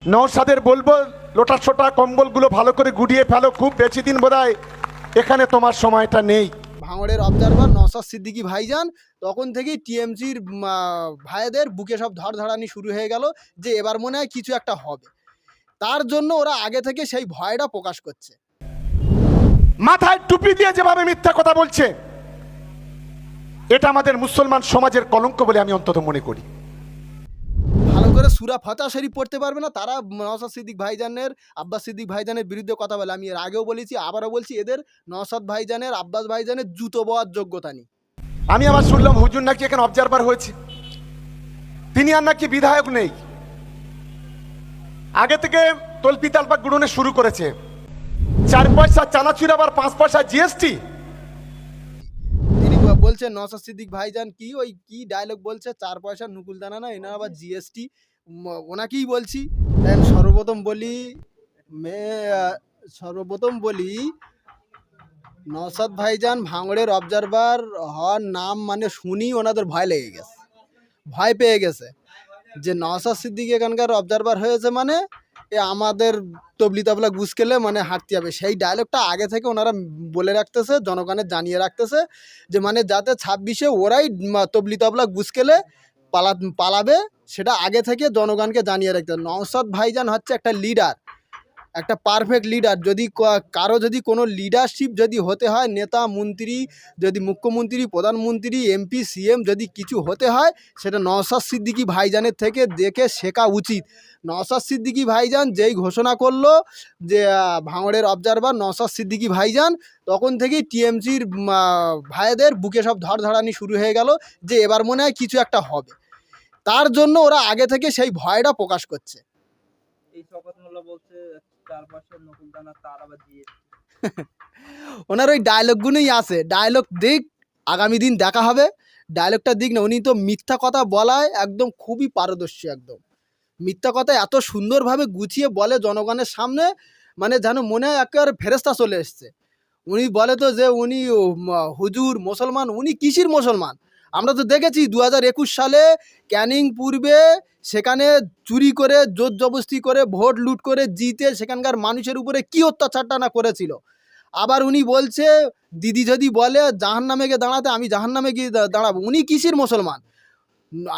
নওশাদের বলবো লোটা ছোটা কম্বলগুলো ভালো করে গুটিয়ে ফেলো, খুব বেশি দিন বোধহয় এখানে তোমার সময়টা নেই। ভাঙড়ের অবজারভার নওশাদ সিদ্দিকী ভাইজান তখন থেকেই টিএমসির ভাইদের বুকে সব ধড়ানি শুরু হয়ে গেল যে এবার মনে হয় কিছু একটা হবে। তার জন্য ওরা আগে থেকে সেই ভয়টা প্রকাশ করছে। মাথায় টুপি দিয়ে যেভাবে মিথ্যা কথা বলছে, এটা আমাদের মুসলমান সমাজের কলঙ্ক বলে আমি অন্তত মনে করি। ভালো করে সূরা ফাতিহা শরীফ পড়তে পারবে না তারা নওশাদ সিদ্দিক ভাইজানের, আব্বাস সিদ্দিক ভাইজানের বিরুদ্ধে কথা বলে। আমি এর আগেও বলেছি, আবারও বলছি, এদের নওশাদ ভাইজানের, আব্বাস ভাইজানের জুতো বওয়ার যোগ্যতা নেই। আমি আবার শুনলাম হুজুর নাকি এখানে অবজারভার হয়েছে, তিনি আর নাকি বিধায়ক নেই, আগে থেকে তলপি তালপা গুড়নে শুরু করেছে। 4 পয়সা চানাচুর আবার 5 পয়সা জিএসটি। তিনি বলছেন নওশাদ সিদ্দিক ভাইজান কি ডায়লগ বলছে, 4 পয়সা নুকুল দানা না, এনার আবার জিএসটি। ওনাকেই বলছি। সর্বপ্রথম বলি নওশাদ ভাইজান ভাঙড়ের অবজারভার হওয়ার নাম মানে শুনি ওনাদের ভয় পেয়ে গেছে যে নওশাদ সিদ্দিক এখানকার অবজারভার হয়েছে মানে এ আমাদের তবলি তবলা গুছকেলে মানে হাঁটতে হবে। সেই ডায়লগটা আগে থেকে ওনারা বলে রাখতেছে, জনগণের জানিয়ে রাখতেছে যে মানে যাতে 26-এ ওরাই তবলি তবলা গুছকেলে পালাবে, সেটা আগে থেকে জনগণকে জানিয়ে রাখতে। নওশাদ ভাইজান হচ্ছে একটা লিডার, একটা পারফেক্ট লিডার। যদি কারো যদি কোনো লিডারশিপ যদি হতে হয়, নেতা মন্ত্রী, যদি মুখ্যমন্ত্রী, প্রধানমন্ত্রী, এমপি, সিএম যদি কিছু হতে হয়, সেটা নওশাদ সিদ্দিকী ভাইজানের থেকে দেখে শেখা উচিত। নওশাদ সিদ্দিকী ভাইজান যেই ঘোষণা করলো যে ভাঙড়ের অবজারভার নওশাদ সিদ্দিকী ভাইজান, তখন থেকেই টিএমসির ভাইদের বুকে সব ধড়ানি শুরু হয়ে গেল যে এবার মনে হয় কিছু একটা হবে। তার জন্য ওরা আগে থেকে সেই ভয়টা প্রকাশ করছে। এই শওকত মোল্লা বলছে 4 পয়সার নকুল দানা তার আবার জিএসটি। ওনার ওই ডায়লগগুলোই আছে, ডায়লগ দিক, আগামী দিন দেখা হবে। ডায়লগটা দিক না, উনি তো মিথ্যা কথা বলায় একদম খুবই পারদর্শী। একদম মিথ্যা কথা এত সুন্দরভাবে গুছিয়ে বলে জনগণের সামনে, মানে যেন মনে হয় একেবারে ফেরেস্তা চলে এসছে। উনি বলে তো যে উনি হুজুর মুসলমান, উনি কিসির মুসলমান? আমরা তো দেখেছি 2021 সালে ক্যানিং পূর্বে সেখানে চুরি করে, জোর জবস্তি করে, ভোট লুট করে জিতে সেখানকার মানুষের উপরে কী অত্যাচারটা না করেছিল। আবার উনি বলছে দিদি যদি বলে জাহান্নামে গিয়ে দাঁড়াতে, আমি জাহান্নামে গিয়ে দাঁড়াবো। উনি কিসির মুসলমান?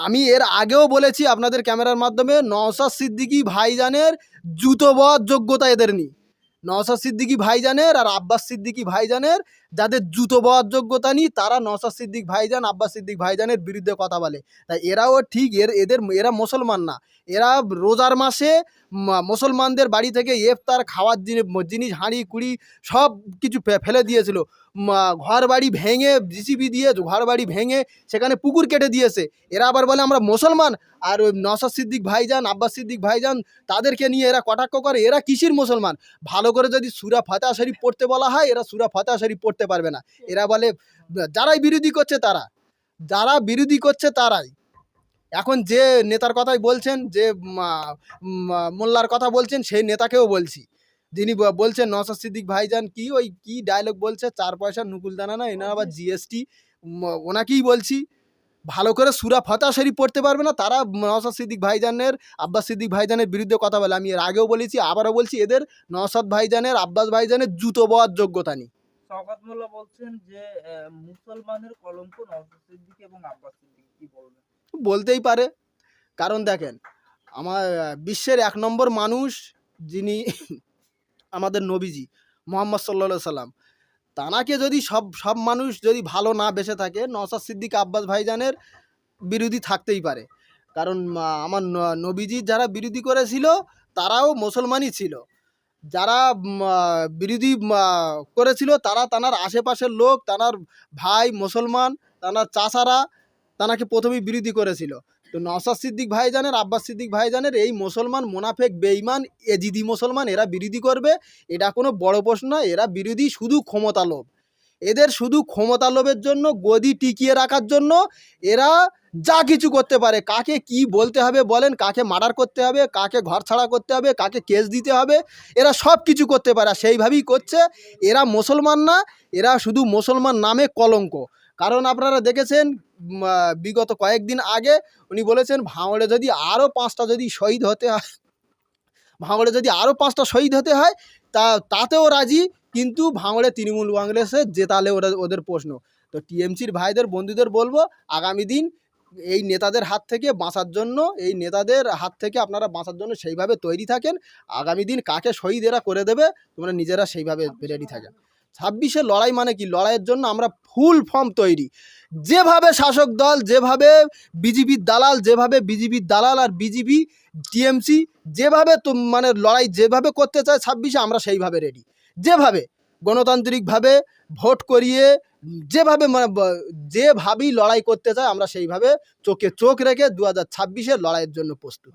আমি এর আগেও বলেছি আপনাদের ক্যামেরার মাধ্যমে, নওশাদ সিদ্দিকী ভাইজানের জুতো বওয়ার যোগ্যতা এদের নেই। নওশাদ সিদ্দিকী ভাইজানের আর আব্বাস সিদ্দিকী ভাইজানের যাদের জুতো বওয়ার যোগ্যতা নেই, তারা নওশাদ সিদ্দিক ভাইজান, আব্বাস সিদ্দিক ভাইজানের বিরুদ্ধে কথা বলে। তাই এরাও ঠিক, এরা মুসলমান না। এরা রোজার মাসে মুসলমানদের বাড়ি থেকে ইফতার খাওয়ার জিনিস হাঁড়ি কুড়ি সব কিছু ফেলে দিয়েছিল। ঘর বাড়ি ভেঙে, জিসিবি দিয়ে ঘর বাড়ি ভেঙে সেখানে পুকুর কেটে দিয়েছে। এরা আবার বলে আমরা মুসলমান। আর ওই নওশাদ সিদ্দিক ভাইজান, আব্বাস সিদ্দিক ভাইজান, তাদেরকে নিয়ে এরা কটাক্ষ করে। এরা কিসির মুসলমান? ভালো করে যদি সূরা ফাতিহা শরীফ পড়তে বলা হয়, এরা সূরা ফাতিহা শরীফ পড়তে পারবে না। এরা বলে যারাই বিরোধী করছে তারাই। এখন যে নেতার কথাই বলছেন, যে মোল্লার কথা বলছেন, সেই নেতাকেও বলছি, যিনি বলছেন নওশাদ সিদ্দিক ভাইজান কি ডায়লগ বলছে, 4 পয়সার নুকুল দানা না, এনার আবার জিএসটি। ওনাকেই বলছি, ভালো করে সূরা ফাতিহা শরীফ পড়তে পারবে না তারা নওশাদ সিদ্দিক ভাইজানের, আব্বাস সিদ্দিক ভাইজানের বিরুদ্ধে কথা বলে। আমি এর আগেও বলেছি, আবারও বলছি, এদের নওশাদ ভাইজানের, আব্বাস ভাইজানের জুতো বওয়ার যোগ্যতা নেই। শওকত মোল্লা বলছেন যে মুসলমানের কলঙ্ক নওশাদ সিদ্দিক এবং আব্বাস সিদ্দিক, কি বলবেন? বলতেই পারে, কারণ দেখেন, আমার বিশ্বের 1 নম্বর মানুষ যিনি আমাদের নবীজি মুহাম্মদ সাল্লাল্লাহু সাল্লাম, তানাকে যদি সব মানুষ যদি ভালো না বেসে থাকে, নওশাদ সিদ্দিক, আব্বাস ভাইজানের বিরোধী থাকতেই পারে। কারণ আমার নবীজির যারা বিরোধী করেছিল তারাও মুসলমানই ছিল। যারা বিরোধী করেছিল তারা তানার আশেপাশের লোক, তানার ভাই মুসলমান, তানার চাচারা তানাকে প্রথমেই বিরোধী করেছিল। তো নওশাদ সিদ্দিক ভাইজানের, আব্বাস সিদ্দিক ভাইজানের এই মুসলমান মোনাফেক বেঈমান এজিদি মুসলমান এরা বিরোধী করবে, এটা কোনো বড় প্রশ্ন নয়। এরা বিরোধী শুধু ক্ষমতা লোভ। এদের শুধু ক্ষমতা লোভের জন্য, গদি টিকিয়ে রাখার জন্য এরা যা কিছু করতে পারে। কাকে কি বলতে হবে বলেন, কাকে মার্ডার করতে হবে, কাকে ঘর ছাড়া করতে হবে, কাকে কেস দিতে হবে, এরা সব কিছু করতে পারে। সেইভাবেই করছে। এরা মুসলমান না, এরা শুধু মুসলমান নামে কলঙ্ক। কারণ আপনারা দেখেছেন বিগত কয়েকদিন আগে উনি বলেছেন ভাঙড়ে যদি আরও 5টা যদি শহীদ হতে হয়, ভাঙড়ে যদি আরও 5টা শহীদ হতে হয় তাতেও রাজি, কিন্তু ভাঙড়ে তৃণমূল কংগ্রেসে জেতালে ওদের প্রশ্ন। তো টিএমসির ভাইদের বন্ধুদের বলবো, আগামী দিন এই নেতাদের হাত থেকে বাঁচার জন্য, আপনারা বাঁচার জন্য সেইভাবে তৈরি থাকেন। আগামী দিন কাকে শহীদ এরা করে দেবে তোমরা নিজেরা সেইভাবে রেডি থাকেন। 26-এ লড়াই মানে কি, লড়াইয়ের জন্য আমরা ফুল ফর্ম তৈরি। যেভাবে শাসক দল, যেভাবে বিজেপির দালাল আর বিজেপি টিএমসি যেভাবে মানে লড়াই যেভাবে করতে চায় 26-এ, আমরা সেইভাবে রেডি। যেভাবে গণতান্ত্রিকভাবে ভোট করিয়ে যেভাবে যেভাবেই লড়াই করতে চায় আমরা সেইভাবে চোখে চোখ রেখে 2026-এর লড়াইয়ের জন্য প্রস্তুত।